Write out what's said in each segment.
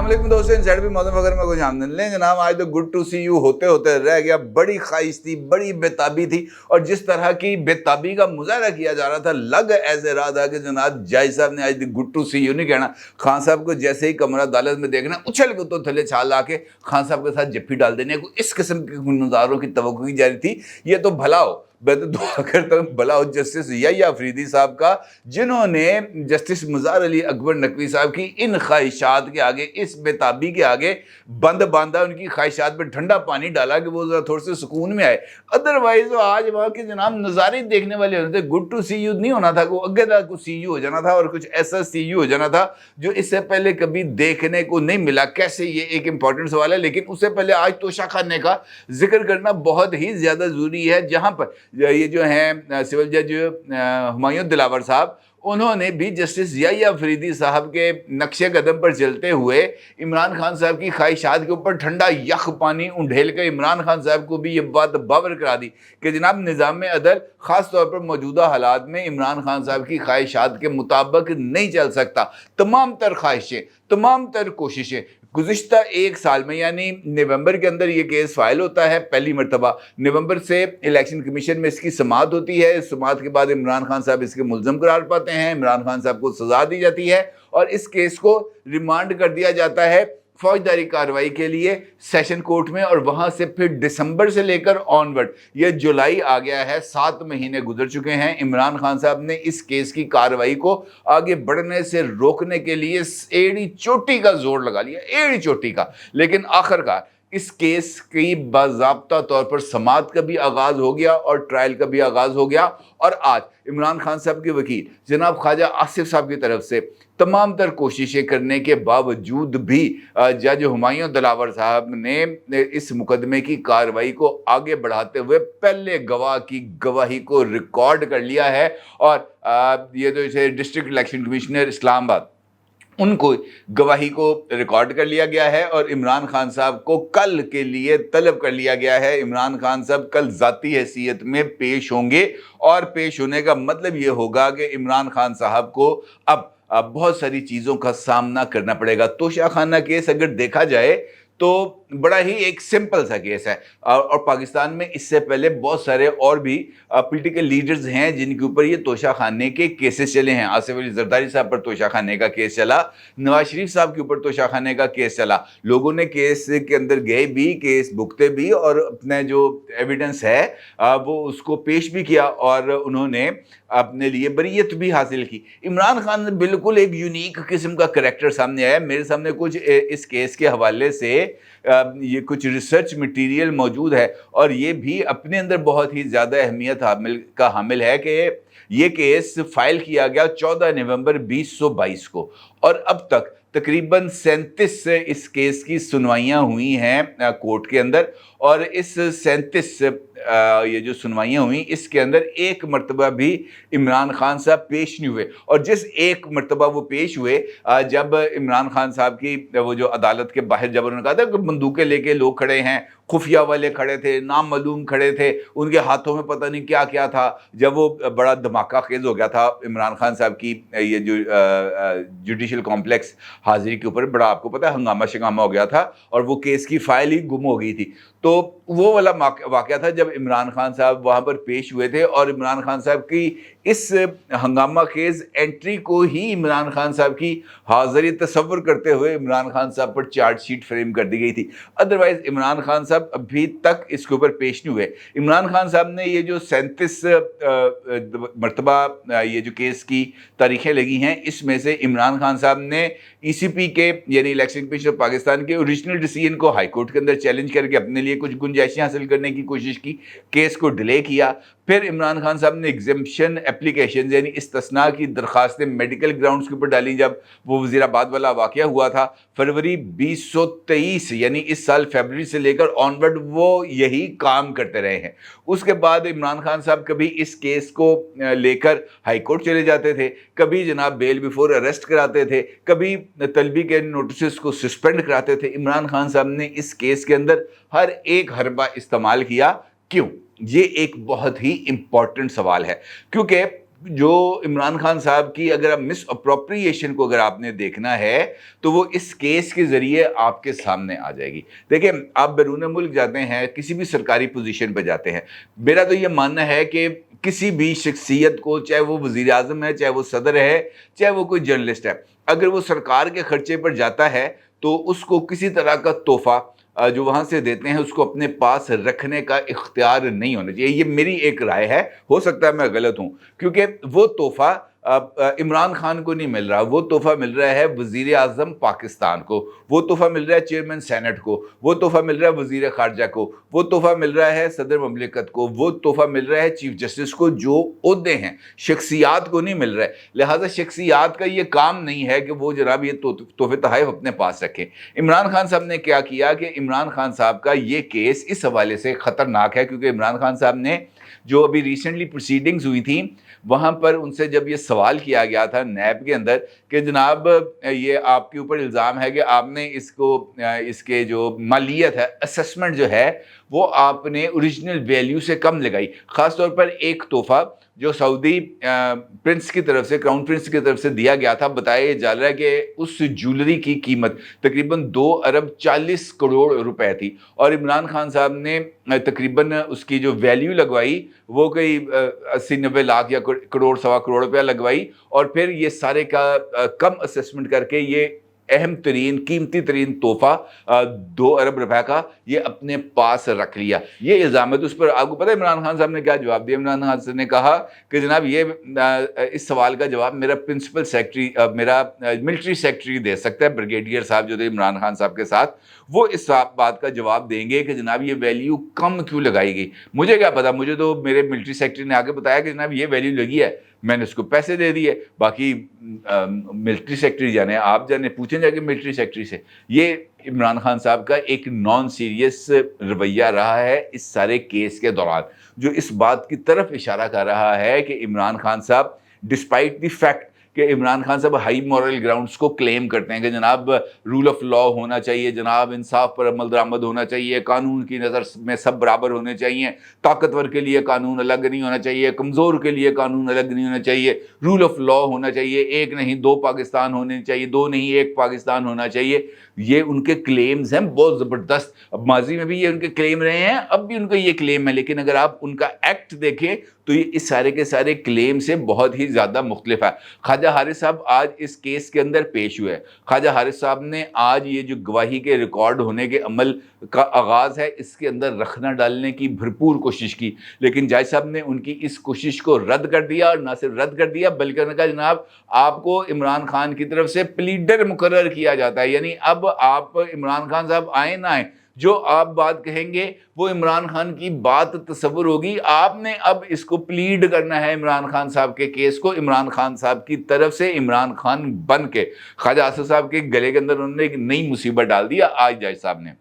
अस्सलाम दोस्तों, इनसाइड भी मौसम वगैरह में कुछ आमदन लें जनाब। आज तो गुड टू सी यू होते होते रह गया। बड़ी ख्वाहिश थी, बड़ी बेताबी थी, और जिस तरह की बेताबी का मुजाहरा किया जा रहा था, लग ऐसे रहा था कि जनाब जाय साहब ने आज गुड टू सी यू नहीं कहना। खान साहब को जैसे ही कमरा अदालत में देखना, उछल के तो थले छाल ला के खान साहब के साथ जफ्फी डाल देने को, इस किस्म के नज़ारों की तवक्को की जा रही थी। ये तो भला हो, मैं तो दुआ करता हूँ भला हो जस्टिस याह्या अफरीदी साहब का, जिन्होंने जस्टिस मुज़ार अली अकबर नकवी साहब की इन ख्वाहिशात के आगे, इस बेताबी के आगे बंद बांधा, उनकी ख्वाहिशात पे ठंडा पानी डाला कि वो जरा थोड़े से सुकून में आए। अदरवाइज तो आज वहाँ के जनाब नज़ारे देखने वाले होते थे। गुड टू सी यू नहीं होना था, वो अगे तक कुछ सी यू हो जाना था, और कुछ ऐसा सी यू हो जाना था जो इससे पहले कभी देखने को नहीं मिला। कैसे, ये एक इंपॉर्टेंट सवाल है, लेकिन उससे पहले आज तोशा खाने का जिक्र करना बहुत ही ज़्यादा ज़रूरी है, जहाँ पर ये जो हैं सिविल जज हुमायूं दिलावर साहब, उन्होंने भी जस्टिस याह्या अफरीदी साहब के नक्शे कदम पर चलते हुए इमरान खान साहब की ख्वाहिशात के ऊपर ठंडा यख पानी उंडेल कर इमरान खान साहब को भी ये बात बावर करा दी कि जनाब निज़ाम अदल ख़ास तौर पर मौजूदा हालात में इमरान खान साहब की ख्वाहिशात के मुताबिक नहीं चल सकता। तमाम तर ख्वाहिशें, तमाम तर कोशिशें गुज़िश्ता एक साल में, यानी नवंबर के अंदर ये केस फाइल होता है पहली मरतबा। नवंबर से इलेक्शन कमीशन में इसकी समाअत होती है। इस समाअत के बाद इमरान खान साहब इसके मुल्ज़म करार पाते हैं, इमरान खान साहब को सज़ा दी जाती है, और इस केस को रिमांड कर दिया जाता है फौजदारी कार्रवाई के लिए सेशन कोर्ट में। और वहाँ से फिर दिसंबर से लेकर ऑनवर्ड, ये जुलाई आ गया है, 7 महीने गुजर चुके हैं। इमरान खान साहब ने इस केस की कार्रवाई को आगे बढ़ने से रोकने के लिए एड़ी चोटी का जोर लगा लिया, एड़ी चोटी का। लेकिन आखिरकार इस केस की बाज़ाब्ता तौर पर समाअत का भी आगाज़ हो गया और ट्रायल का भी आगाज़ हो गया। और आज इमरान खान साहब के वकील जनाब ख्वाजा आसिफ साहब की तरफ से तमाम तर कोशिशें करने के बावजूद भी जज हुमायूं दिलावर साहब ने इस मुकदमे की कार्रवाई को आगे बढ़ाते हुए पहले गवाह की गवाही को रिकॉर्ड कर लिया है। और ये तो इसे डिस्ट्रिक्ट इलेक्शन कमिश्नर इस्लामाबाद, उनको गवाही को रिकॉर्ड कर लिया गया है, और इमरान खान साहब को कल के लिए तलब कर लिया गया है। इमरान खान साहब कल ज़ाती हैसियत में पेश होंगे, और पेश होने का मतलब ये होगा कि इमरान खान साहब को अब बहुत सारी चीज़ों का सामना करना पड़ेगा। तोशा खाना केस अगर देखा जाए तो बड़ा ही एक सिंपल सा केस है, और पाकिस्तान में इससे पहले बहुत सारे और भी पॉलिटिकल लीडर्स हैं जिनके ऊपर ये तोशा खाने के केसेस चले हैं। आसिफ अली जरदारी साहब पर तोशा खाने का केस चला, नवाज शरीफ साहब के ऊपर तोशा खाने का केस चला। लोगों ने केस के अंदर गए भी, केस भुगते भी, और अपने जो एविडेंस है वो उसको पेश भी किया, और उन्होंने अपने लिए बरीयत भी हासिल की। इमरान खान बिल्कुल एक यूनिक किस्म का करैक्टर सामने आया। मेरे सामने कुछ इस केस के हवाले से ये कुछ रिसर्च मटेरियल मौजूद है, और ये भी अपने अंदर बहुत ही ज़्यादा अहमियत हामिल है कि ये केस फाइल किया गया 14 नवंबर 2022 को, और अब तक तकरीबन 37 इस केस की सुनवाइयाँ हुई हैं कोर्ट के अंदर। और इस 37 ये जो सुनवाइयाँ हुई, इसके अंदर एक मरतबा भी इमरान खान साहब पेश नहीं हुए। और जिस एक मरतबा वो पेश हुए, जब इमरान खान साहब की वो जो अदालत के बाहर जब उन्होंने कहा था कि बंदूकें लेके लोग खड़े हैं, खुफिया वाले खड़े थे, नाम मालूम खड़े थे, उनके हाथों में पता नहीं क्या क्या था, जब वो बड़ा धमाका खेज हो गया था इमरान खान साहब की ये जो जुडिशल कॉम्प्लेक्स हाजिरी के ऊपर, बड़ा आपको पता है हंगामा शंगामा हो गया था, और वो केस की फाइल ही गुम हो गई थी। तो वो वाला वाक़या था जब इमरान खान साहब वहाँ पर पेश हुए थे, और इमरान खान साहब की इस हंगामा खेज एंट्री को ही इमरान खान साहब की हाज़िरी तस्वुर करते हुए इमरान खान साहब पर चार्जशीट फ्रेम कर दी गई थी। अदरवाइज़ इमरान खान साहब अभी तक इसके ऊपर पेश नहीं हुए। इमरान खान साहब ने ये जो 37 मरतबा ये जो केस की तारीखें लगी हैं, इसमें से इमरान खान साहब ने ECP के यानी इलेक्शन कमीशन ऑफ पाकिस्तान के ओरिजिनल डिसीजन को हाई कोर्ट के अंदर चैलेंज करके अपने लिए कुछ गुंजाइशें हासिल करने की कोशिश की, केस को डिले किया। फिर इमरान खान साहब ने एग्जेम्पशन एप्लीकेशन यानी इस्तिस्ना की दरखास्तें मेडिकल ग्राउंड्स के ऊपर डाली। जब वो वज़ीराबाद वाला वाक़या हुआ था फरवरी 2023, यानी इस साल फरवरी से लेकर ऑनवर्ड वो यही काम करते रहे हैं। उसके बाद इमरान खान साहब कभी इस केस को लेकर हाई कोर्ट चले जाते थे, कभी जनाब बेल बिफोर अरेस्ट कराते थे, कभी तलबी के नोटिस को सस्पेंड कराते थे। इमरान खान साहब ने इस केस के अंदर हर एक हरबा इस्तेमाल किया। क्यों? ये एक बहुत ही इम्पॉर्टेंट सवाल है, क्योंकि जो इमरान खान साहब की अगर आप मिस अप्रोप्रिएशन को अगर आपने देखना है तो वो इस केस के ज़रिए आपके सामने आ जाएगी। देखिए, आप बैरून मुल्क जाते हैं, किसी भी सरकारी पोजीशन पे जाते हैं, मेरा तो ये मानना है कि किसी भी शख्सियत को, चाहे वो वज़ीर आज़म है, चाहे वो सदर है, चाहे वो कोई जर्नलिस्ट है, अगर वो सरकार के खर्चे पर जाता है तो उसको किसी तरह का तोहफ़ा जो वहाँ से देते हैं उसको अपने पास रखने का इख्तियार नहीं होना चाहिए। ये मेरी एक राय है, हो सकता है मैं गलत हूँ, क्योंकि वो तोहफ़ा इमरान खान को नहीं मिल रहा, वो तोहफ़ा मिल रहा है वज़ीर आज़म पाकिस्तान को, वो तोहफ़ा मिल रहा है चेयरमैन सेनेट को, वो तोहफ़ा मिल रहा है वज़ीर ख़ारजा को, वो तोहफ़ा मिल रहा है सदर ममलिकत को, वो तोहफ़ा मिल रहा है चीफ जस्टिस को, जो ओहदे हैं, शख्सियात को नहीं मिल रहा है। लिहाजा शख्सियात का ये काम नहीं है कि वो जनाब ये तोहफ़े तोहफ़े अपने पास रखें। इमरान खान साहब ने क्या किया कि इमरान खान साहब का ये केस इस हवाले से ख़तरनाक है, क्योंकि इमरान खान साहब ने जो अभी रिसेंटली प्रोसीडिंग्स हुई थी, वहाँ पर उनसे जब ये सवाल किया गया था नैब के अंदर कि जनाब ये आपके ऊपर इल्ज़ाम है कि आपने इसको इसके जो मालियत है, असेसमेंट जो है, वो आपने ओरिजिनल वैल्यू से कम लगाई। ख़ास तौर पर एक तोहफ़ा जो सऊदी प्रिंस की तरफ से, क्राउन प्रिंस की तरफ से दिया गया था, बताया जा रहा है कि उस ज्वेलरी की कीमत तकरीबन 2 अरब 40 करोड़ रुपए थी, और इमरान खान साहब ने तकरीबन उसकी जो वैल्यू लगवाई वो कोई 80-90 लाख या करोड़, सवा करोड़ रुपया लगवाई, और फिर ये सारे का कम असेसमेंट करके ये अहम तरीन, कीमती तरीन तोहफ़ा 2 अरब रुपए का ये अपने पास रख लिया। ये इल्ज़ाम है। तो उस पर आपको पता है इमरान खान साहब ने क्या जवाब दिया? इमरान खान साहब ने कहा कि जनाब ये इस सवाल का जवाब मेरा प्रिंसिपल सेक्रेटरी, मेरा मिलिट्री सेक्रेटरी दे सकता है। ब्रिगेडियर साहब जो थे इमरान खान साहब के साथ, वो इस बात का जवाब देंगे कि जनाब ये वैल्यू कम क्यों लगाई गई। मुझे क्या पता, मुझे तो मेरे मिलिट्री सेक्रेटरी ने आके बताया कि जनाब ये वैल्यू लगी है, मैंने उसको पैसे दे दिए। बाकी मिलिट्री सेक्रेटरी जाने, आप जाने, पूछें जाके मिलिट्री सेक्रेटरी से। ये इमरान खान साहब का एक नॉन सीरियस रवैया रहा है इस सारे केस के दौरान, जो इस बात की तरफ इशारा कर रहा है कि इमरान खान साहब डिस्पाइट द फैक्ट कि इमरान खान साहब हाई मॉरल ग्राउंड्स को क्लेम करते हैं कि जनाब रूल ऑफ लॉ होना चाहिए, जनाब इंसाफ पर अमल दरामद होना चाहिए, कानून की नज़र में सब बराबर होने चाहिए, ताकतवर के लिए कानून अलग नहीं होना चाहिए, कमज़ोर के लिए कानून अलग नहीं होना चाहिए, रूल ऑफ लॉ होना चाहिए, एक नहीं दो पाकिस्तान होने चाहिए, दो नहीं एक पाकिस्तान होना चाहिए। ये उनके क्लेम्स हैं बहुत ज़बरदस्त। अब माजी में भी ये उनके क्लेम रहे हैं, अब भी उनका ये क्लेम है, लेकिन अगर आप उनका एक्ट देखें तो ये इस सारे के सारे क्लेम से बहुत ही ज़्यादा मुख्तलिफ है। ख्वाजा हारिस साहब आज इस केस के अंदर पेश हुए। ख्वाजा हारिस साहब ने आज ये जो गवाही के रिकॉर्ड होने के अमल का आगाज़ है, इसके अंदर रखना डालने की भरपूर कोशिश की, लेकिन जज साहब ने उनकी इस कोशिश को रद्द कर दिया, और ना सिर्फ रद्द कर दिया बल्कि उन्होंने कहा जनाब आपको इमरान खान की तरफ से प्लीडर मुकर्रर किया जाता है, यानी अब आप इमरान खान साहब आए ना आए, जो आप बात कहेंगे वो इमरान खान की बात तस्वुर होगी। आपने अब इसको प्लीड करना है इमरान खान साहब के केस को, इमरान खान साहब की तरफ से, इमरान खान बन के। ख्वाजा आसिफ साहब के गले के अंदर उन्होंने एक नई मुसीबत डाल दिया आज जज साहब ने।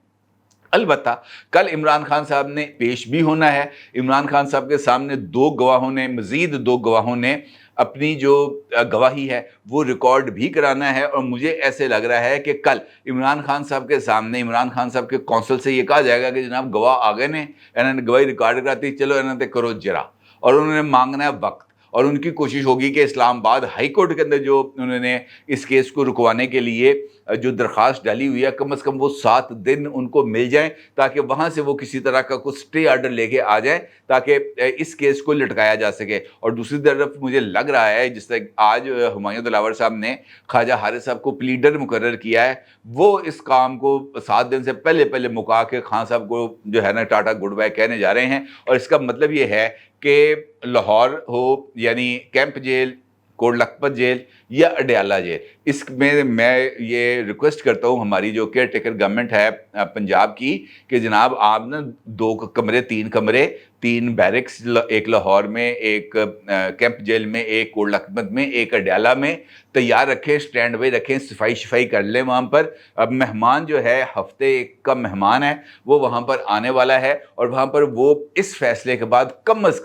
अलबत्ता कल इमरान खान साहब ने पेश भी होना है। इमरान खान साहब के सामने मज़ीद दो गवाहों ने अपनी जो गवाही है वो रिकॉर्ड भी कराना है, और मुझे ऐसे लग रहा है कि कल इमरान खान साहब के सामने इमरान खान साहब के कौंसल से ये कहा जाएगा कि जनाब गवाह आ गए ने, इन्होंने गवाही रिकॉर्ड कराती, चलो इन्होंने करो जरा, और उन्होंने मांगना है वक्त, और उनकी कोशिश होगी कि इस्लामाबाद हाई कोर्ट के अंदर जो उन्होंने इस केस को रुकवाने के लिए जो दरख्वास्त डाली हुई है, कम से कम वो 7 दिन उनको मिल जाएं, ताकि वहाँ से वो किसी तरह का कुछ स्टे आर्डर लेके आ जाएं, ताकि इस केस को लटकाया जा सके। और दूसरी तरफ मुझे लग रहा है जिस तरह आज हुमायूं दिलावर साहब ने ख्वाजा हारिस साहब को प्लीडर मुकर्रर किया है, वो इस काम को 7 दिन से पहले पहले मुका के खान साहब को जो है ना टाटा गुड बाय कहने जा रहे हैं। और इसका मतलब ये है कि लाहौर हो, यानी camp jail, Kot Lakhpat jail या अडयाला जेल, इसमें मैं ये रिक्वेस्ट करता हूँ हमारी जो केयर टेकर गवर्नमेंट है पंजाब की, कि जनाब आप ना 2 कमरे, 3 कमरे, 3 बैरिक्स, एक लाहौर में, एक कैंप जेल में, एक कोट लखपत में, एक अडयाला में तैयार रखें, स्टैंड बाई रखें, सफाई कर लें वहाँ पर। अब मेहमान जो है, हफ्ते का मेहमान है, वो वहाँ पर आने वाला है, और वहाँ पर वो इस फैसले के बाद कम अज़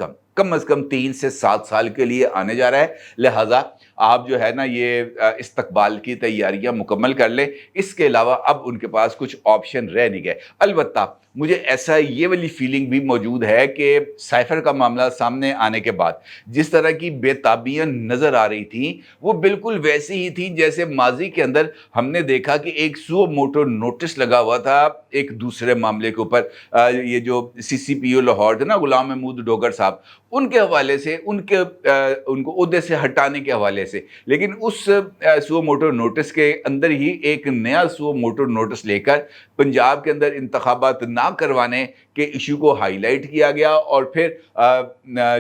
कम 3 से 7 साल के लिए आने जा रहा है। लिहाजा आप जो है ना ये इस्तकबाल की तैयारियां मुकम्मल कर लें। इसके अलावा अब उनके पास कुछ ऑप्शन रह नहीं गए। अलबत्ता मुझे ऐसा ये वाली फीलिंग भी मौजूद है कि साइफर का मामला सामने आने के बाद जिस तरह की बेताबियां नजर आ रही थी, वो बिल्कुल वैसी ही थी जैसे माजी के अंदर हमने देखा कि एक सुओ मोटो नोटिस लगा हुआ था एक दूसरे मामले के ऊपर। ये जो सीसीपीओ लाहौर थे ना, गुलाम महमूद डोगर साहब, उनके हवाले से, उनको ओहदे से हटाने के हवाले से। लेकिन उस सुओ मोटो नोटिस के अंदर ही एक नया सुओ मोटो नोटिस लेकर पंजाब के अंदर इंतखाबात ना करवाने के इशू को हाईलाइट किया गया और फिर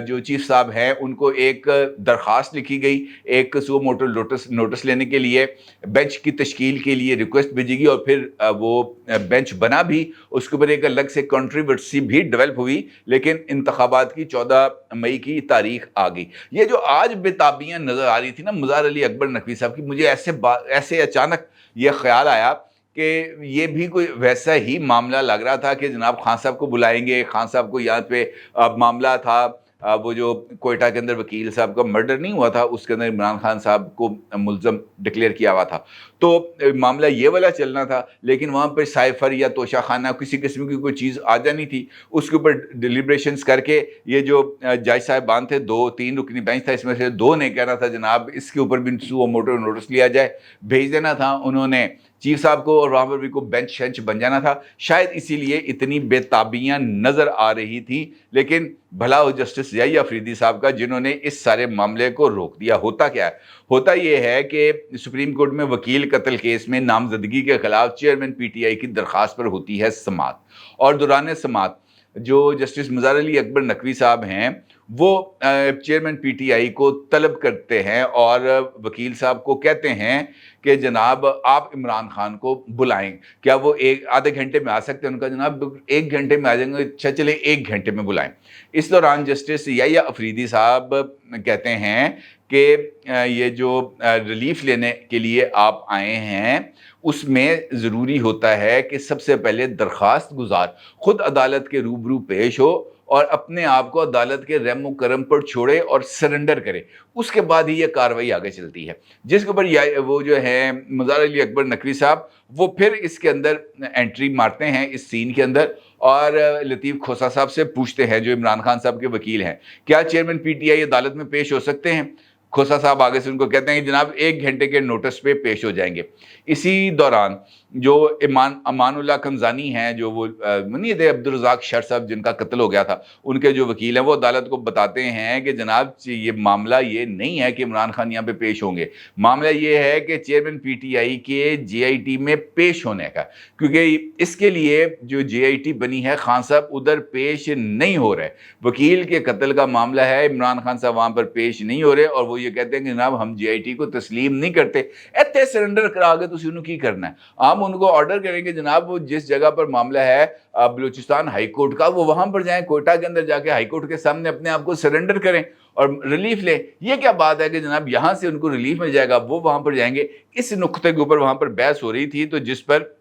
जो चीफ साहब हैं उनको एक दरख्वास्त लिखी गई, एक सुओ मोटो नोटिस लेने के लिए, बेंच की तश्कील के लिए रिक्वेस्ट भेजी गई और फिर वो बेंच बना भी। उसके ऊपर एक अलग से कंट्रोवर्सी भी डेवलप हुई, लेकिन इंतखाबात की 14 मई की तारीख आ गई। ये जो आज बेताबियां नजर आ रही थी ना मुज़ार अली अकबर नकवी साहब की, मुझे ऐसे अचानक ये ख्याल आया कि ये भी कोई वैसा ही मामला लग रहा था कि जनाब खान साहब को बुलाएंगे, खान साहब को यहाँ पे मामला था वो जो कोयटा के अंदर वकील साहब का मर्डर नहीं हुआ था, उसके अंदर इमरान खान साहब को मुल्ज़म डिक्लेयर किया हुआ था, तो मामला ये वाला चलना था। लेकिन वहाँ पर साइफर या तोशा खाना किसी किस्म की कोई चीज़ आ जानी थी। उसके ऊपर डिलिब्रेशंस करके ये जो जज साहिबान थे, 2-3 रुकनी बेंच था, इसमें से 2 ने कहना था जनाब इसके ऊपर भी सुओ मोटो नोटिस लिया जाए, भेज देना था उन्होंने चीफ साहब को और वहाँ पर भी को बेंच शेंच बन जाना था। शायद इसीलिए इतनी बेताबियां नजर आ रही थी। लेकिन भला हो जस्टिस याहिया अफरीदी साहब का, जिन्होंने इस सारे मामले को रोक दिया। होता क्या है? होता यह है कि सुप्रीम कोर्ट में वकील कत्ल केस में नामजदगी के खिलाफ चेयरमैन पीटीआई की दरखास्त पर होती है समाअत, और दौरान समाअत जो जस्टिस मुज़ार अली अकबर नकवी साहब हैं वो चेयरमैन पीटीआई को तलब करते हैं और वकील साहब को कहते हैं कि जनाब आप इमरान खान को बुलाएं, क्या वो एक आधे घंटे में आ सकते हैं? उनका जनाब 1 घंटे में आ जाएंगे। अच्छा चले 1 घंटे में बुलाएं। इस दौरान जस्टिस याहिया अफरीदी साहब कहते हैं कि ये जो रिलीफ लेने के लिए आप आए हैं उसमें ज़रूरी होता है कि सबसे पहले दरख्वास्त गुजार खुद अदालत के रूबरू पेश हो और अपने आप को अदालत के रहम करम पर छोड़े और सरेंडर करे। उसके बाद ही ये कार्रवाई आगे चलती है। जिसके ऊपर वो जो है मुज़ार अली अकबर नकवी साहब, वो फिर इसके अंदर एंट्री मारते हैं इस सीन के अंदर और लतीफ़ खोसा साहब से पूछते हैं, जो इमरान खान साहब के वकील हैं, क्या चेयरमैन पीटीआई अदालत में पेश हो सकते हैं? खोसा साहब आगे से उनको कहते हैं कि जनाब 1 घंटे के नोटिस पे पेश हो जाएंगे। इसी दौरान जो अमानुल्लाह कमजानी हैं, जो वो नहीं थे अब्दुल रज़ाक शर साहब जिनका कत्ल हो गया था, उनके जो वकील हैं वो अदालत को बताते हैं कि जनाब ये मामला ये नहीं है कि इमरान खान यहाँ पे पेश होंगे, मामला ये है कि चेयरमैन पीटीआई के जेआईटी में पेश होने का, क्योंकि इसके लिए जो जेआईटी बनी है खान साहब उधर पेश नहीं हो रहे। वकील के कत्ल का मामला है, इमरान खान साहब वहाँ पर पेश नहीं हो रहे और वो ये कहते हैं कि जनाब हम जेआईटी को तस्लीम नहीं करते। इतने सरेंडर करा के तुम की करना है, हम उनको ऑर्डर करेंगे जनाब वो जिस जगह पर मामला है बलूचिस्तान हाई कोर्ट का, वो वहां पर जाएं, कोयटा के अंदर जाके हाई कोर्ट के सामने अपने आप को सरेंडर करें और रिलीफ लें। ये क्या बात है कि जनाब यहां से उनको रिलीफ मिल जाएगा, वो वहां पर जाएंगे। इस नुक्ते के ऊपर वहां पर बहस हो रही थी, तो जिस पर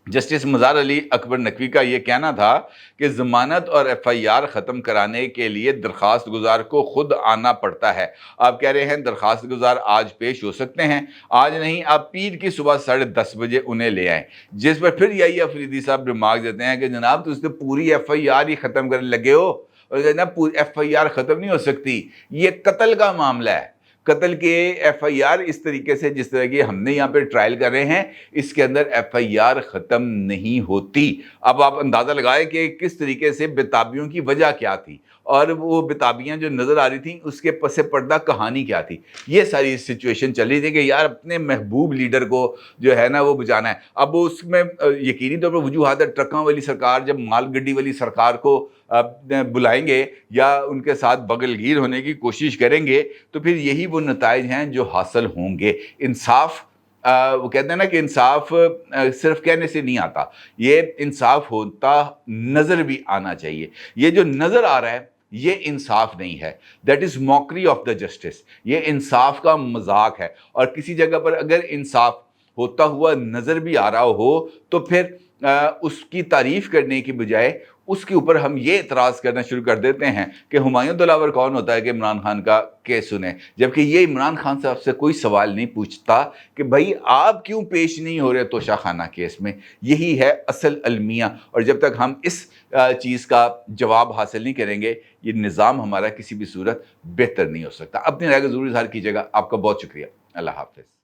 जस्टिस मुज़ार अली अकबर नकवी का ये कहना था कि ज़मानत और एफआईआर ख़त्म कराने के लिए दरख्वास्त गुजार को खुद आना पड़ता है। आप कह रहे हैं दरख्वास्त गुजार आज पेश हो सकते हैं, आज नहीं आप पीर की सुबह 10:30 बजे उन्हें ले आएँ। जिस पर फिर यही अफरीदी साहब रिमार्क देते हैं कि जनाब तो उसने पूरी एफआईआर ही ख़त्म करने लगे हो, और जनाब पूरी एफआईआर ख़त्म नहीं हो सकती, ये कत्ल का मामला है। कत्ल के एफआईआर इस तरीके से जिस तरह की हमने यहाँ पे ट्रायल कर रहे हैं, इसके अंदर एफआईआर ख़त्म नहीं होती। अब आप अंदाज़ा लगाएं कि किस तरीके से बेताबियों की वजह क्या थी और वो बेताबियाँ जो नज़र आ रही थी उसके पसे पर्दा कहानी क्या थी। ये सारी सिचुएशन चल रही थी कि यार अपने महबूब लीडर को जो है ना वो बचाना है। अब उसमें यकीनी तौर पर वजूहात ट्रकों वाली सरकार जब माल गड्डी वाली सरकार को बुलाएंगे या उनके साथ बगलगीर होने की कोशिश करेंगे, तो फिर यही वो नताइज हैं जो हासिल होंगे। इंसाफ वो कहते हैं ना कि इंसाफ सिर्फ कहने से नहीं आता, ये इंसाफ होता नज़र भी आना चाहिए। ये जो नज़र आ रहा है ये इंसाफ नहीं है, that is mockery of the justice. ये इंसाफ का मजाक है, और किसी जगह पर अगर इंसाफ होता हुआ नज़र भी आ रहा हो तो फिर उसकी तारीफ़ करने की बजाय اس کے اوپر ہم یہ اعتراض کرنا شروع کر دیتے ہیں کہ ہمایوں دلاور کون ہوتا ہے کہ عمران خان کا کیس سنیں، جبکہ یہ عمران خان صاحب سے کوئی سوال نہیں پوچھتا کہ بھائی آپ کیوں پیش نہیں ہو رہے توشہ خانہ کیس میں۔ یہی ہے اصل المیہ، اور جب تک ہم اس چیز کا جواب حاصل نہیں کریں گے یہ نظام ہمارا کسی بھی صورت بہتر نہیں ہو سکتا۔ اپنی رائے کو ضرور اظہار کیجیے گا۔ آپ کا بہت شکریہ۔ اللہ حافظ۔